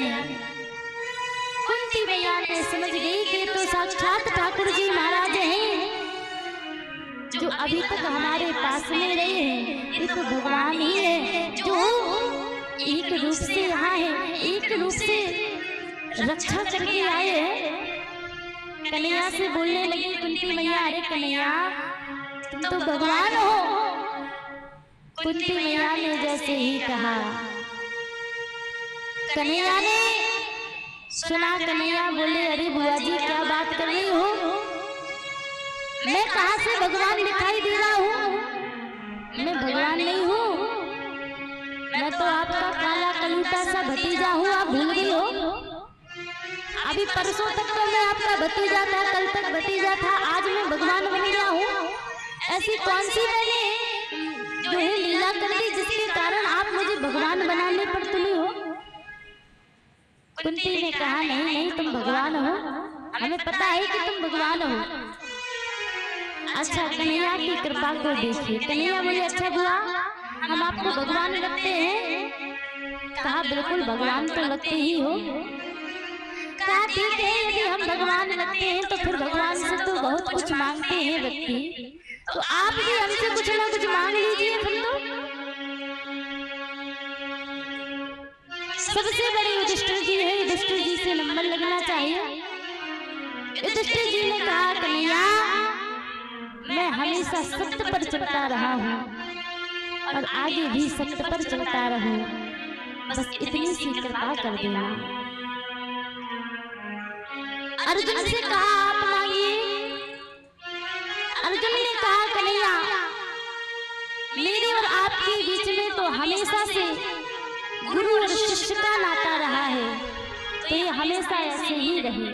ने कुंती मैया ने समझ गई कि तो साक्षात ठाकुर जी महाराज हैं जो अभी तक हमारे पास में रहे हैं। ये तो भगवान ही है जो एक रूप से यहाँ है, एक रूप से रक्षा करके आए हैं। कन्हैया से बोलने लगी कुंती मैया, अरे कन्हैया तुम तो भगवान हो। कुंती मैया ने जैसे ही कहा, कन्हैया ने सुना। कन्हैया बोले, अरे बुआ जी क्या बात कर रही हो, मैं कहां से भगवान दिखाई दे रहा हूँ, मैं भगवान नहीं हूँ, मैं तो आपका काला कलूटा सा भतीजा हूँ, आप भूल गई हो। अभी परसों तक तो मैं आपका भतीजा था, कल तक भतीजा था, आज मैं भगवान बन गया हूँ। ऐसी कौन सी मैंने जो है लीला कर दी जिसके कारण आप मुझे भगवान बनाने पर तुले हो। कुंती ने कहा, नहीं नहीं तुम भगवान हो, हमें पता है कि तुम भगवान हो। अच्छा कन्हैया की कृपा को देखिए। कन्हैया बोले, अच्छा बुआ हम आपको भगवान लगते हैं। कहा बिल्कुल भगवान तो लगते ही हो। कहा ठीक है, यदि हम भगवान लगते हैं तो फिर भगवान से तो बहुत कुछ मांगते हैं व्यक्ति, तो आप भी हमसे कुछ ना कुछ मांग लीजिए। फिर तो सबसे बड़े युधिष्ठिर जी है, युधिष्ठिर जी से नंबर लगना चाहिए। युधिष्ठिर जी ने कहा, कन्हैया मैं हमेशा सत्य पर चलता रहा हूँ और आगे भी सत्य पर चलता रहूं, बस इतनी सी कृपा कर देना। अर्जुन से कहा, आप मांगिए। अर्जुन ने कहा, कन्हैया मेरे और आपके बीच में तो हमेशा से गुरु और शिष्य का नाता रहा है, तो ये हमेशा ऐसे ही रहे।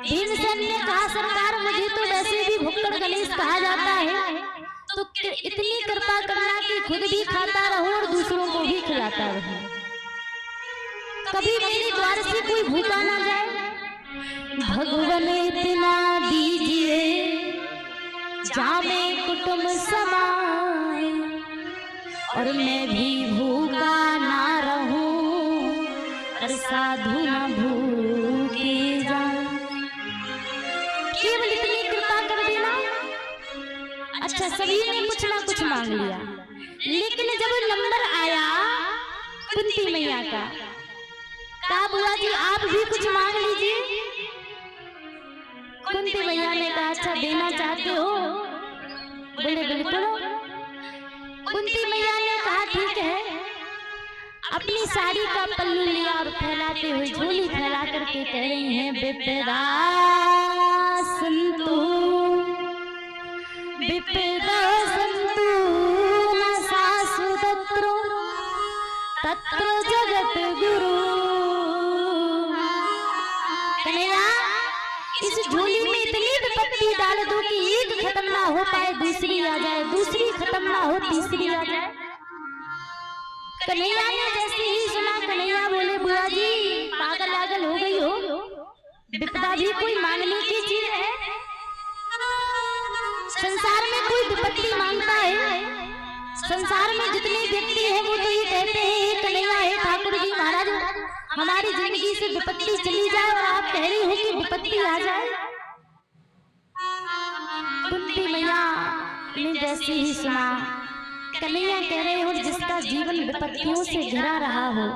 भीमसेन ने कहा, सरकार मुझे तो वैसे भी भुक्कड़ गणेश कहा जाता है, तो इतनी कृपा करना कि खुद भी खाता रहूं और दूसरों को भी खिलाता रहूं, कभी मेरे द्वार से कोई भूखा ना जाए। भगवान इतना दीजिए जामे कुटुंब समाए, और मैं भी भूखा ना रहूं और साधु ना भूखे जाऊं। केवल इतनी कृपा कर देना। अच्छा सभी ने कुछ ना कुछ मांग लिया, लेकिन जब नंबर आया कुंती मैया का, कहा बुआ जी आप भी कुछ मांग लीजिए। कुंती मैया ने कहा, अच्छा देना चाहते हो? बोले बिल्कुल। कुंती मैया ने कहा ठीक है। अपनी साड़ी का पल्लू लिया और फैलाते हुए झोली फैला करके कह रही हैं, विपदा संतु विपदा संतु न सासु तत्रो तत्र जगत गुरु। कन्हैया इस झोली में इतनी विपत्ति डाल दो कि एक खत्म ना हो पाए दूसरी आ जाए, दूसरी खत्म ना हो तीसरी आ जाए। कन्हैया ने जैसे ही सुना, कन्हैया बोले बुआ जी पागल पागल हो गई हो, विपदा भी कोई मांगने की चीज है? संसार में कोई विपत्ति मांगता है? संसार में जितने व्यक्ति हैं वो तो ये कहते हैं कन्हैया है ठाकुर जी महाराज हमारी जिंदगी से विपत्ति चली जाए, और आप कह रही हो कि विपत्ति आ जाए। कुंती मैया ने जैसे ही सुना, कन्हैया कह रहे हो जिसका जीवन विपत्तियों से घिरा रहा हो,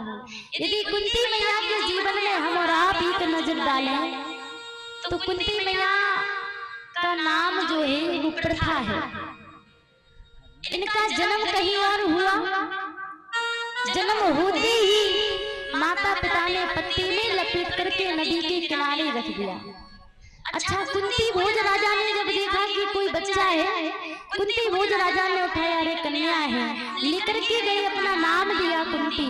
यदि कुंती मैया के जीवन में हम और आप ही एक नजर डालें तो कुंती मैया का नाम जो है वो प्रथा है। इनका जन्म कहीं और हुआ, जन्म होते ही माता पिता ने पत्ती में लपेट करके नदी के किनारे रख दिया। अच्छा कुंती भोज राजा ने जब देखा कि कोई बच्चा है, कुंती भोज राजा ने उठाया, अरे कन्या है, लेकर के गए, अपना नाम दिया कुंती।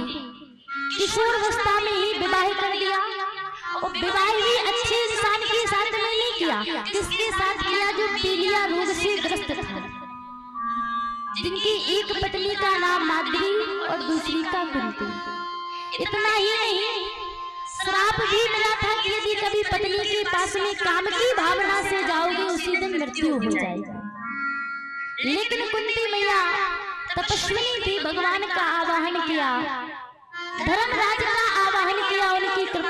किशोरावस्था में ही विवाह कर दिया, और विवाह भी अच्छे इंसान के साथ में नहीं किया, किसके साथ किया? जो पीलिया रोग से ग्रस्त था, जिनकी एक पत्नी का नाम माद्री और दूसरी का कुंती। इतना ही नहीं, श्राप भी मिला था कि यदि कभी पत्नी के पास में काम की भावना से जाओगे उसी दिन मृत्यु हो जाएगी। लेकिन कुंती मैया तपस्विनी थी, भगवान का आवाहन किया, धर्मराज का आवाहन किया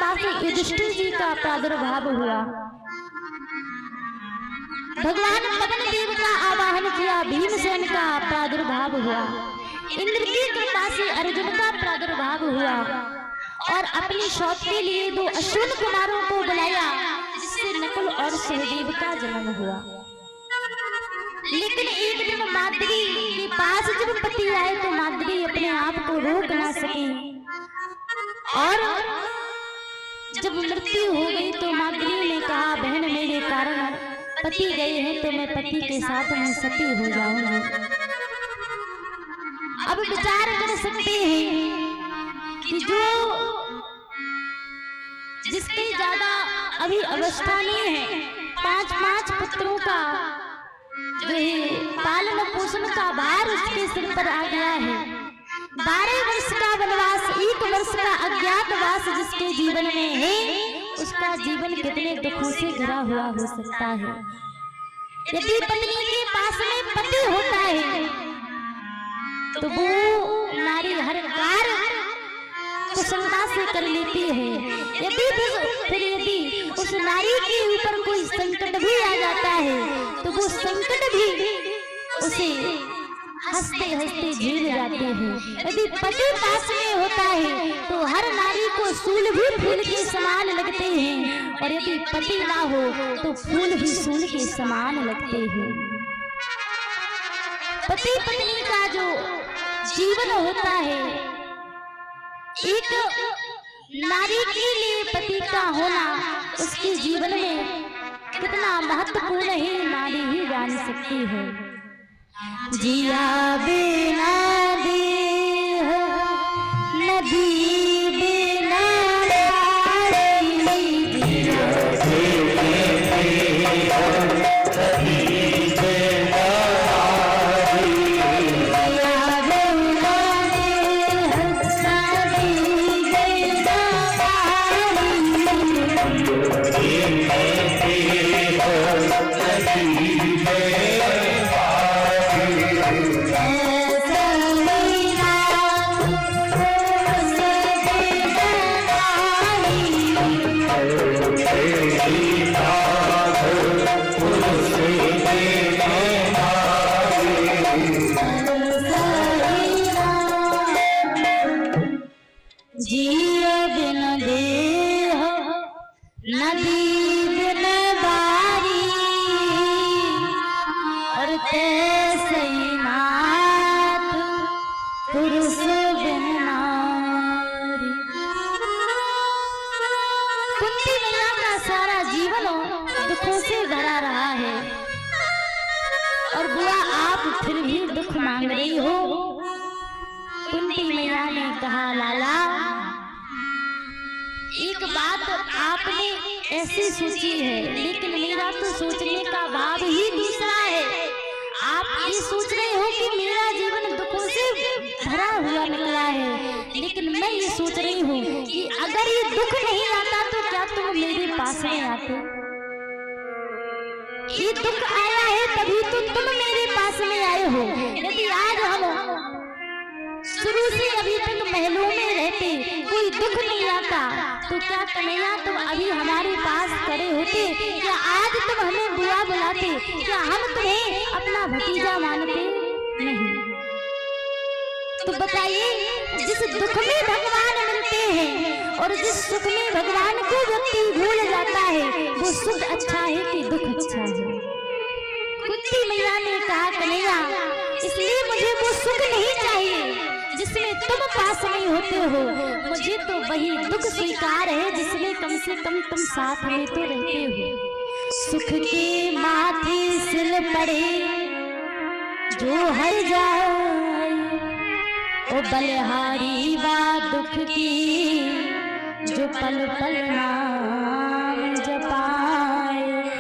लंका से युधिष्ठिर जी का प्रादुर्भाव हुआ। भगवान पवन देव का आवाहन किया, भीमसेन का प्रादुर्भाव हुआ, इंद्र की कृपा से अर्जुन का प्रादुर्भाव हुआ और अपनी शौक के लिए 2 अश्विन कुमारों को बुलाया, जिससे नकुल और सहदेव का जन्म हुआ। लेकिन एक दिन माद्री के पास जब पति आए तो माद्री अपने आप को रोक ना सकी और जब मृत्यु हो गई तो माद्री ने कहा, बहन मेरे कारण पति गए हैं तो मैं पति के साथ में सती हो जाऊंगी। अब विचार कर सकते हैं कि जो जिसकी ज्यादा अभी अवस्था नहीं है, 5 पुत्रों का जो है पालन पोषण का भार उसके सिर पर आ गया है। 12 वर्ष का वनवास, 1 वर्ष का अज्ञातवास जिसके जीवन में है, उसका जीवन कितने दुखों से घिरा हुआ हो सकता है। यदि पत्नी के पास में पति होता है तो वो नारी हर कार्य कुशलता से कर लेती है। यदि उस नारी के ऊपर कोई संकट भी आ जाता है तो वो संकट भी उसे हंसते हंसते झेल जाते हैं। यदि पति पास में होता है तो हर नारी को सूल भी फूल के समान लगते हैं और यदि पति ना हो तो फूल भी सूल के समान लगते हैं। पति पत्नी का जो जीवन होता है, एक नारी के लिए पति का होना उसके जीवन में कितना महत्वपूर्ण है, नारी ही जान सकती है। जिया बिना देह नदी बिना फिर भी दुख मांग रही हो। कुंती मैया ने कहा, लाला एक बात आपने ऐसी सोची है, लेकिन मेरा तो सोचने का भाव ही दूसरा है। आप ये सोच रहे हो कि मेरा जीवन दुखों से भरा हुआ निकला है, लेकिन मैं ये सोच रही हूँ कि अगर ये दुख नहीं आता तो क्या तुम मेरे पास में आते? ये दुख आया है तभी तो तुम मेरे पास में आए हो। यदि आज हम शुरू से अभी तक महलों में रहते, कोई दुख नहीं आता, तो क्या कन्हैया तुम अभी हमारे पास खड़े होते? क्या आज तुम हमें बुआ बुलाते? क्या हम तुम्हें अपना भतीजा मानते? नहीं। तो बताइए, जिस दुख में भगवान मिलते हैं और जिस सुख में भगवान को व्यक्ति भूल जाता है, वो सुख अच्छा है कि दुख अच्छा है? कुंती मैया ने कहा, कन्हैया इसलिए मुझे वो सुख नहीं चाहिए जिसमें तुम पास नहीं होते हो, मुझे तो वही दुख स्वीकार है जिसमें कम से कम तुम साथ में तो रहते हो। सुख के माथे सिल पड़े जो हर जाए, ओ बलिहारी बा दुख की जो पल पल ना